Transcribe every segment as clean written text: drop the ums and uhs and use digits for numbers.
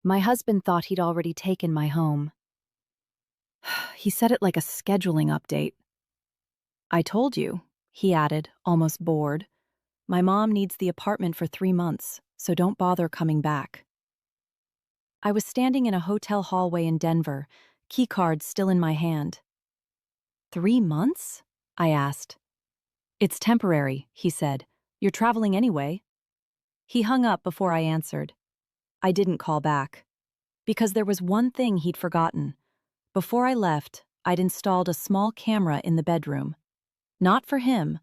My husband thought he'd already taken my home. He said it like a scheduling update. I told you, he added, almost bored. My mom needs the apartment for 3 months, so don't bother coming back. I was standing in a hotel hallway in Denver, key card still in my hand. 3 months? I asked. It's temporary, he said. You're traveling anyway. He hung up before I answered. I didn't call back. Because there was one thing he'd forgotten. Before I left, I'd installed a small camera in the bedroom. Not for him,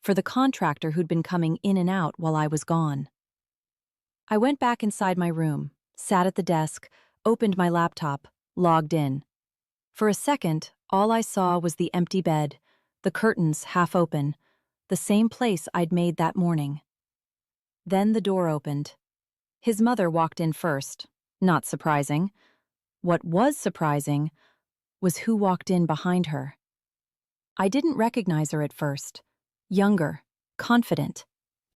for the contractor who'd been coming in and out while I was gone. I went back inside my room, sat at the desk, opened my laptop, logged in. For a second, all I saw was the empty bed, the curtains half open, the same place I'd made that morning. Then the door opened. His mother walked in first. Not surprising. What was surprising was who walked in behind her. I didn't recognize her at first. Younger, confident.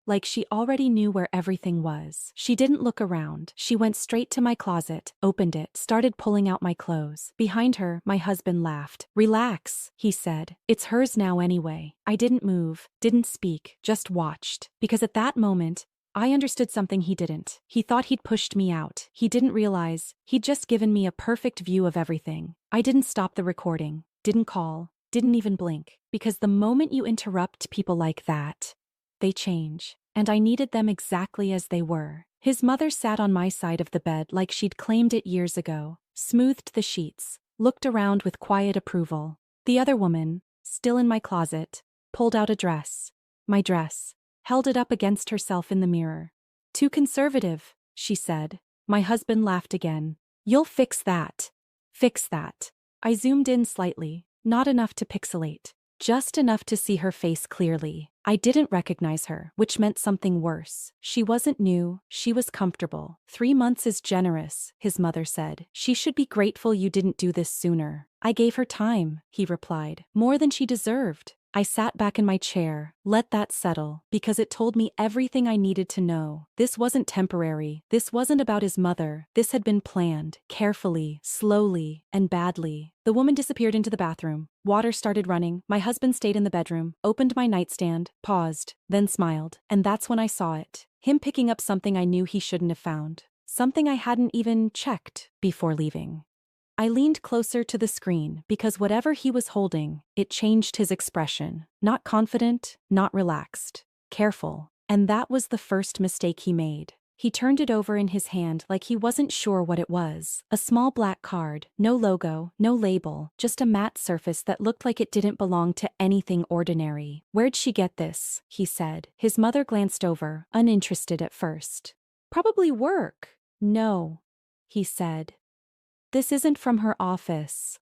Like she already knew where everything was. She didn't look around. She went straight to my closet, opened it, started pulling out my clothes. Behind her, my husband laughed. "Relax," he said. "It's hers now anyway." I didn't move, didn't speak, just watched. Because at that moment, I understood something he didn't. He thought he'd pushed me out. He didn't realize he'd just given me a perfect view of everything. I didn't stop the recording, didn't call, didn't even blink. Because the moment you interrupt people like that, they change. And I needed them exactly as they were. His mother sat on my side of the bed like she'd claimed it years ago, smoothed the sheets, looked around with quiet approval. The other woman, still in my closet, pulled out a dress. My dress. Held it up against herself in the mirror. "Too conservative," she said. My husband laughed again. "You'll fix that." Fix that. I zoomed in slightly, not enough to pixelate. Just enough to see her face clearly. I didn't recognize her, which meant something worse. She wasn't new, she was comfortable. 3 months is generous, his mother said. She should be grateful you didn't do this sooner. I gave her time, he replied. More than she deserved. I sat back in my chair, let that settle, because it told me everything I needed to know. This wasn't temporary. This wasn't about his mother. This had been planned, carefully, slowly, and badly. The woman disappeared into the bathroom. Water started running. My husband stayed in the bedroom, opened my nightstand, paused, then smiled. And that's when I saw it. Him picking up something I knew he shouldn't have found. Something I hadn't even checked before leaving. I leaned closer to the screen because whatever he was holding, it changed his expression. Not confident, not relaxed. Careful. And that was the first mistake he made. He turned it over in his hand like he wasn't sure what it was. A small black card, no logo, no label, just a matte surface that looked like it didn't belong to anything ordinary. "Where'd she get this?" he said. His mother glanced over, uninterested at first. "Probably work." "No," he said. "This isn't from her office."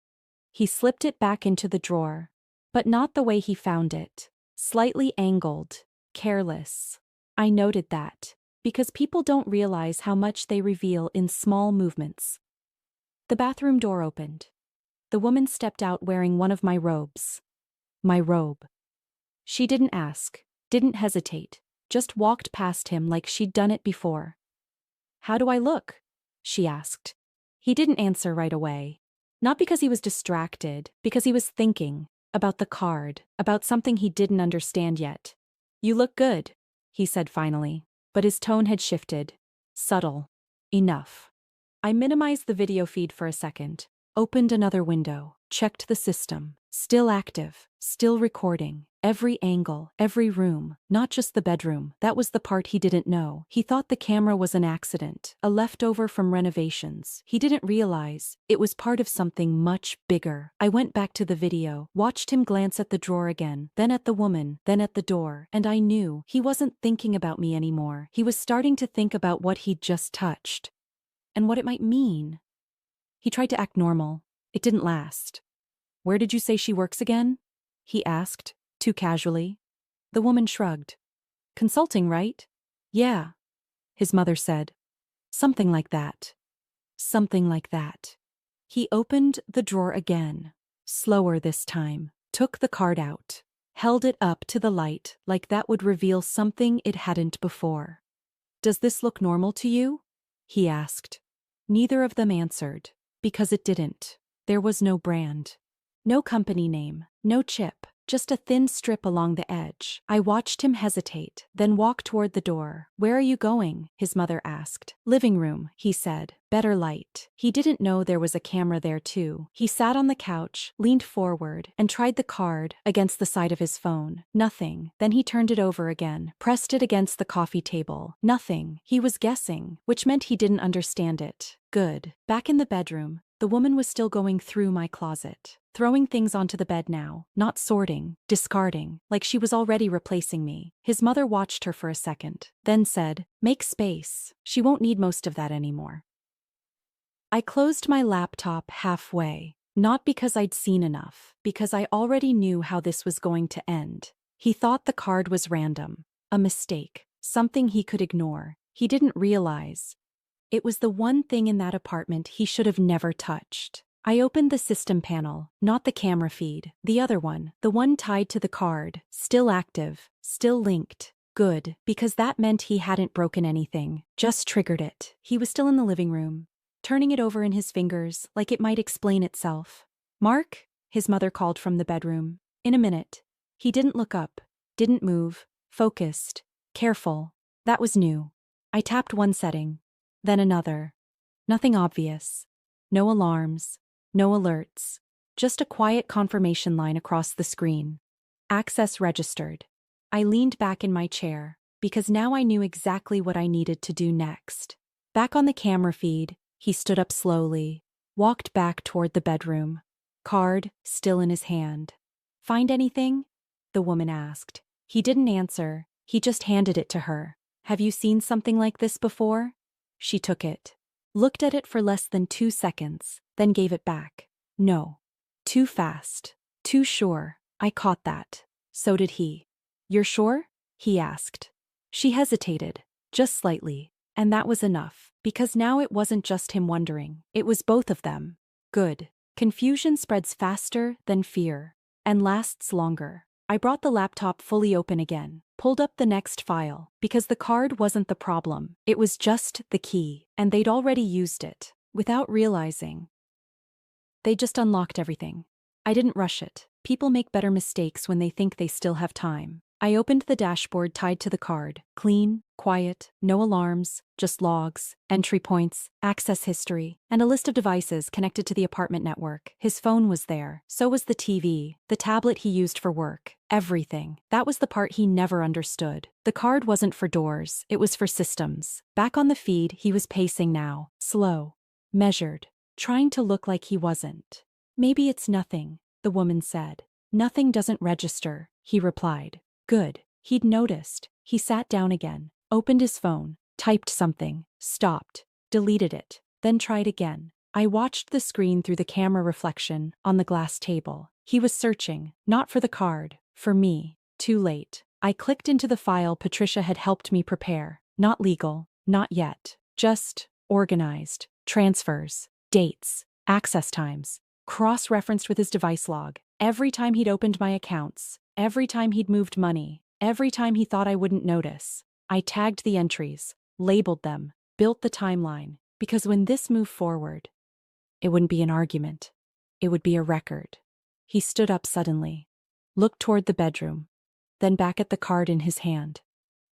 He slipped it back into the drawer, but not the way he found it. Slightly angled, careless. I noted that, because people don't realize how much they reveal in small movements. The bathroom door opened. The woman stepped out wearing one of my robes. My robe. She didn't ask, didn't hesitate, just walked past him like she'd done it before. "How do I look?" she asked. He didn't answer right away. Not because he was distracted, because he was thinking about the card, about something he didn't understand yet. "You look good," he said finally, but his tone had shifted. Subtle. Enough. I minimized the video feed for a second, opened another window, checked the system. Still active, still recording. Every angle, every room, not just the bedroom. That was the part he didn't know. He thought the camera was an accident, a leftover from renovations. He didn't realize it was part of something much bigger. I went back to the video, watched him glance at the drawer again, then at the woman, then at the door, and I knew he wasn't thinking about me anymore. He was starting to think about what he'd just touched, and what it might mean. He tried to act normal. It didn't last. "Where did you say she works again?" he asked, too casually. The woman shrugged. "Consulting, right?" "Yeah," his mother said. "Something like that. Something like that." He opened the drawer again, slower this time, took the card out, held it up to the light like that would reveal something it hadn't before. "Does this look normal to you?" he asked. Neither of them answered. Because it didn't. There was no brand. No company name, no chip, just a thin strip along the edge. I watched him hesitate, then walk toward the door. "Where are you going?" his mother asked. "Living room," he said. "Better light." He didn't know there was a camera there too. He sat on the couch, leaned forward, and tried the card against the side of his phone. Nothing. Then he turned it over again, pressed it against the coffee table. Nothing. He was guessing, which meant he didn't understand it. Good. Back in the bedroom, the woman was still going through my closet, throwing things onto the bed now, not sorting, discarding, like she was already replacing me. His mother watched her for a second, then said, "Make space. She won't need most of that anymore." I closed my laptop halfway, not because I'd seen enough, because I already knew how this was going to end. He thought the card was random, a mistake, something he could ignore. He didn't realize it was the one thing in that apartment he should have never touched. I opened the system panel, not the camera feed, the other one, the one tied to the card, still active, still linked. Good, because that meant he hadn't broken anything, just triggered it. He was still in the living room, turning it over in his fingers like it might explain itself. "Mark?" his mother called from the bedroom. "In a minute." He didn't look up, didn't move, focused, careful. That was new. I tapped one setting, then another. Nothing obvious. No alarms. No alerts. Just a quiet confirmation line across the screen. Access registered. I leaned back in my chair, because now I knew exactly what I needed to do next. Back on the camera feed, he stood up slowly, walked back toward the bedroom. Card still in his hand. "Find anything?" the woman asked. He didn't answer, he just handed it to her. "Have you seen something like this before?" She took it, looked at it for less than 2 seconds, then gave it back. "No." Too fast. Too sure. I caught that. So did he. "You're sure?" he asked. She hesitated, just slightly, and that was enough, because now it wasn't just him wondering, it was both of them. Good. Confusion spreads faster than fear, and lasts longer. I brought the laptop fully open again, pulled up the next file, because the card wasn't the problem, it was just the key, and they'd already used it, without realizing. They just unlocked everything. I didn't rush it. People make better mistakes when they think they still have time. I opened the dashboard tied to the card. Clean, quiet, no alarms, just logs, entry points, access history, and a list of devices connected to the apartment network. His phone was there. So was the TV, the tablet he used for work. Everything. That was the part he never understood. The card wasn't for doors, it was for systems. Back on the feed, he was pacing now. Slow. Measured. Trying to look like he wasn't. "Maybe it's nothing," the woman said. "Nothing doesn't register," he replied. Good. He'd noticed. He sat down again, opened his phone, typed something, stopped, deleted it, then tried again. I watched the screen through the camera reflection on the glass table. He was searching, not for the card, for me. Too late. I clicked into the file Patricia had helped me prepare. Not legal, not yet. Just organized. Transfers, dates, access times. Cross-referenced with his device log. Every time he'd opened my accounts. Every time he'd moved money, every time he thought I wouldn't notice. I tagged the entries, labeled them, built the timeline, because when this moved forward, it wouldn't be an argument. It would be a record. He stood up suddenly, looked toward the bedroom, then back at the card in his hand.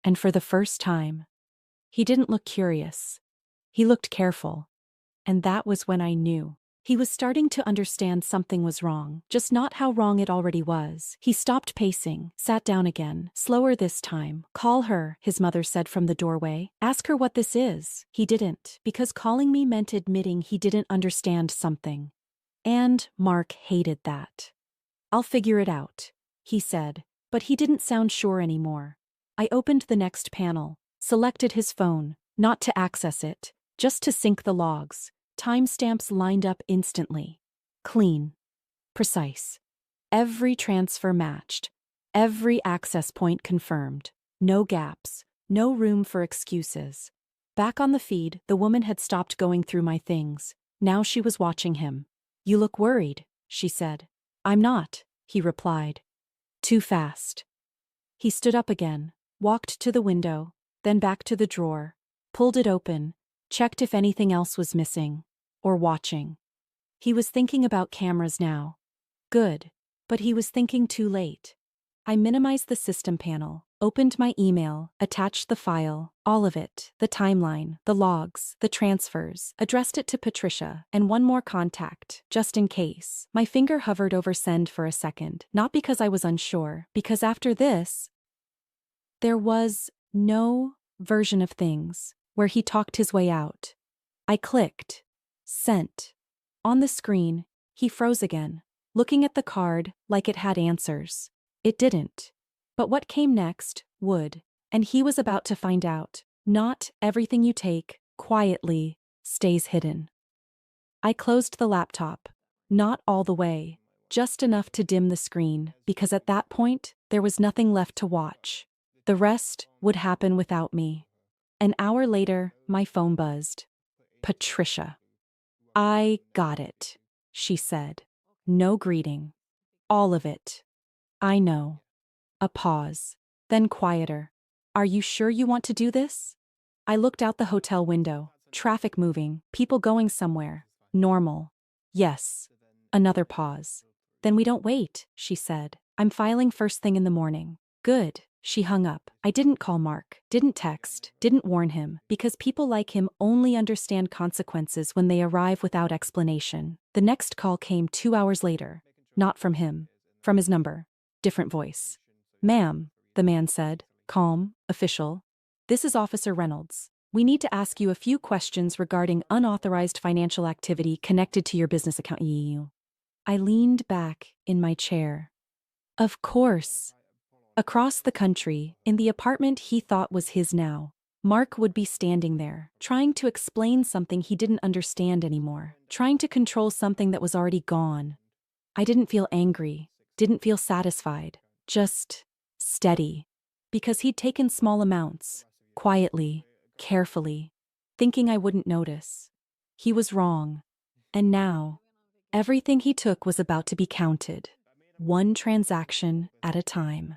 And for the first time, he didn't look curious. He looked careful. And that was when I knew. He was starting to understand something was wrong, just not how wrong it already was. He stopped pacing, sat down again, slower this time. "Call her," his mother said from the doorway. "Ask her what this is." He didn't, because calling me meant admitting he didn't understand something. And Mark hated that. "I'll figure it out," he said, but he didn't sound sure anymore. I opened the next panel, selected his phone, not to access it, just to sync the logs. Timestamps lined up instantly. Clean. Precise. Every transfer matched. Every access point confirmed. No gaps. No room for excuses. Back on the feed, the woman had stopped going through my things. Now she was watching him. "You look worried," she said. "I'm not," he replied. Too fast. He stood up again, walked to the window, then back to the drawer, pulled it open, checked if anything else was missing or watching. He was thinking about cameras now. Good, but he was thinking too late. I minimized the system panel, opened my email, attached the file, all of it, the timeline, the logs, the transfers, addressed it to Patricia, and one more contact, just in case. My finger hovered over send for a second, not because I was unsure, because after this, there was no version of things where he talked his way out. I clicked. Sent. On the screen, he froze again, looking at the card like it had answers. It didn't. But what came next would, and he was about to find out. Not everything you take, quietly, stays hidden. I closed the laptop. Not all the way, just enough to dim the screen, because at that point, there was nothing left to watch. The rest would happen without me. An hour later, my phone buzzed. Patricia. I got it, she said. No greeting. All of it. I know. A pause. Then quieter. Are you sure you want to do this? I looked out the hotel window. Traffic moving, people going somewhere. Normal. Yes. Another pause. Then we don't wait, she said. I'm filing first thing in the morning. Good. She hung up. I didn't call Mark, didn't text, didn't warn him, because people like him only understand consequences when they arrive without explanation. The next call came 2 hours later. Not from him. From his number. Different voice. Ma'am, the man said, calm, official. This is Officer Reynolds. We need to ask you a few questions regarding unauthorized financial activity connected to your business account. I leaned back in my chair. Of course. Across the country, in the apartment he thought was his now, Mark would be standing there, trying to explain something he didn't understand anymore, trying to control something that was already gone. I didn't feel angry, didn't feel satisfied, just steady, because he'd taken small amounts, quietly, carefully, thinking I wouldn't notice. He was wrong. And now, everything he took was about to be counted, one transaction at a time.